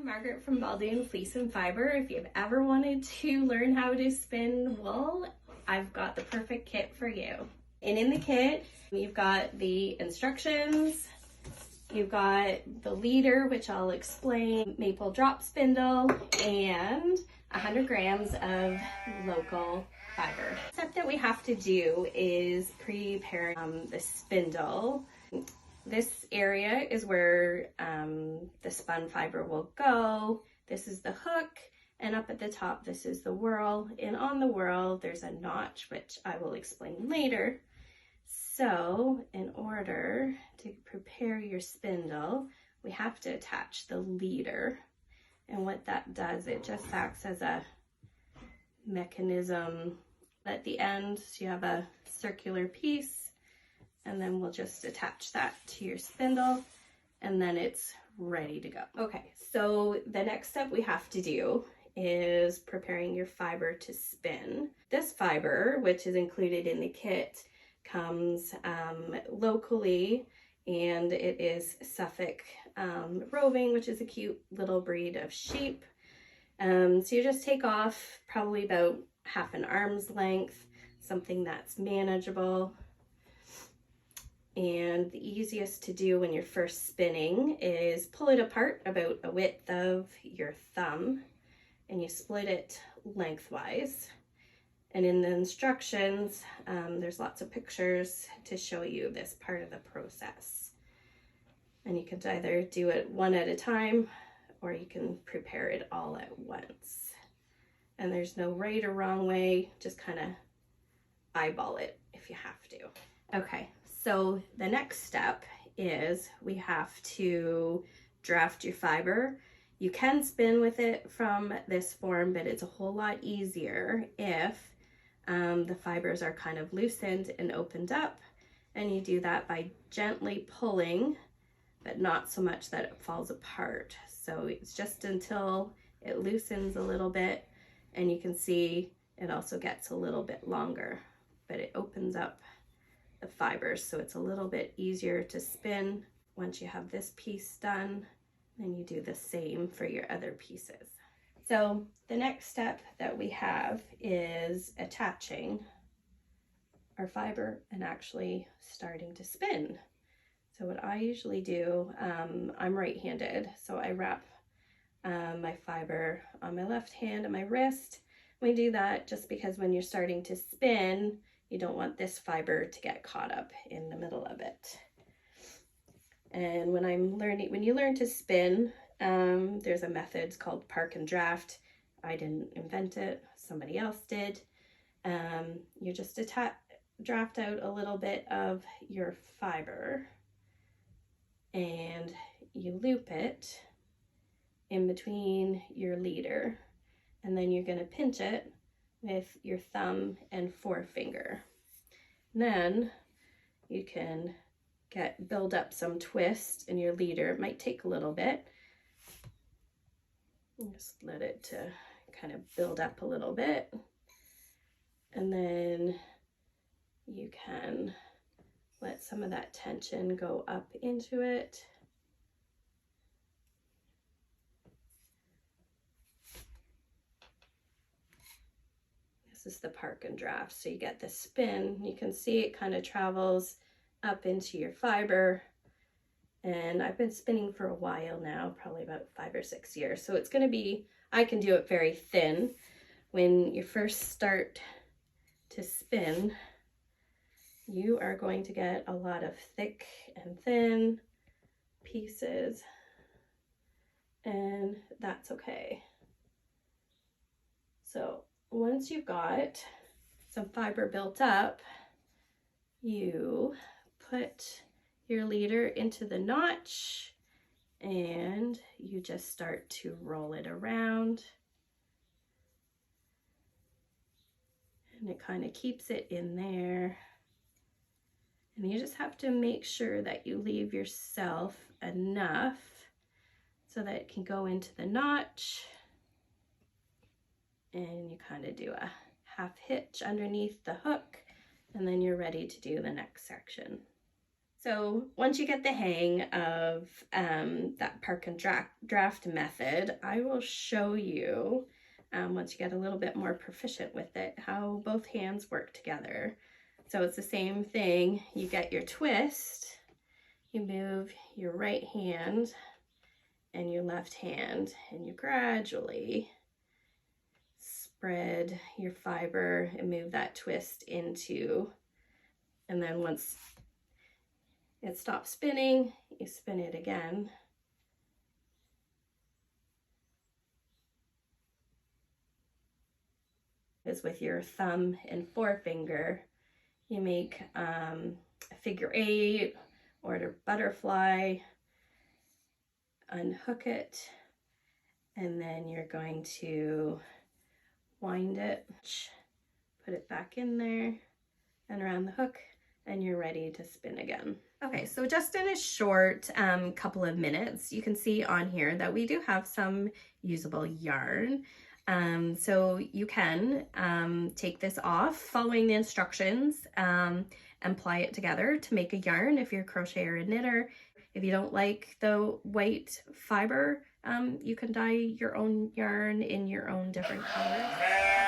Margaret from Balding Fleece and Fiber. If you've ever wanted to learn how to spin wool, I've got the perfect kit for you. And in the kit, you've got the instructions, you've got the leader, which I'll explain, maple drop spindle, and 100 grams of local fiber. The step that we have to do is prepare the spindle. This area is where the spun fiber will go. This is the hook, and up at the top, this is the whirl. And on the whirl, there's a notch, which I will explain later. So in order to prepare your spindle, we have to attach the leader. And what that does, it just acts as a mechanism at the end. So you have a circular piece, and then we'll just attach that to your spindle, and then it's ready to go. Okay, so the next step we have to do is preparing your fiber to spin. This fiber, which is included in the kit, comes locally, and it is Suffolk roving, which is a cute little breed of sheep. So you just take off probably about half an arm's length, something that's manageable. And the easiest to do when you're first spinning is pull it apart about a width of your thumb, and you split it lengthwise. And in the instructions, there's lots of pictures to show you this part of the process. And you can either do it one at a time, or you can prepare it all at once. And there's no right or wrong way, just kind of eyeball it if you have to. Okay, so the next step is we have to draft your fiber. You can spin with it from this form, but it's a whole lot easier if the fibers are kind of loosened and opened up, and you do that by gently pulling, but not so much that it falls apart. So it's just until it loosens a little bit, and you can see it also gets a little bit longer, but it opens up the fibers, so it's a little bit easier to spin. Once you have this piece done, then you do the same for your other pieces. So the next step that we have is attaching our fiber and actually starting to spin. So what I usually do, I'm right-handed, so I wrap my fiber on my left hand and my wrist. We do that just because when you're starting to spin, you don't want this fiber to get caught up in the middle of it. And when you learn to spin, there's a method, it's called park and draft. I didn't invent it, somebody else did. You just draft out a little bit of your fiber, and you loop it in between your leader, and then you're going to pinch it with your thumb and forefinger. And then you can build up some twist in your leader. It might take a little bit. Just let it to kind of build up a little bit, and then you can let some of that tension go up into it. This is the park and draft. So you get the spin. You can see it kind of travels up into your fiber. And I've been spinning for a while now, probably about 5 or 6 years. So it's going to be, I can do it very thin. When you first start to spin, you are going to get a lot of thick and thin pieces, and that's okay. So once you've got some fiber built up, you put your leader into the notch, and you just start to roll it around, and it kind of keeps it in there. And you just have to make sure that you leave yourself enough so that it can go into the notch, and you kind of do a half hitch underneath the hook, and then you're ready to do the next section. So once you get the hang of that park and draft method, I will show you, once you get a little bit more proficient with it, how both hands work together. So it's the same thing. You get your twist, you move your right hand and your left hand, and you gradually spread your fiber and move that twist into, and then once it stops spinning, you spin it again. Is with your thumb and forefinger, you make a figure 8 or a butterfly, unhook it, and then you're going to wind it, put it back in there and around the hook, and you're ready to spin again. Okay, so just in a short couple of minutes, you can see on here that we do have some usable yarn. So you can take this off following the instructions and ply it together to make a yarn if you're a crocheter or a knitter. If you don't like the white fiber, you can dye your own yarn in your own different colors.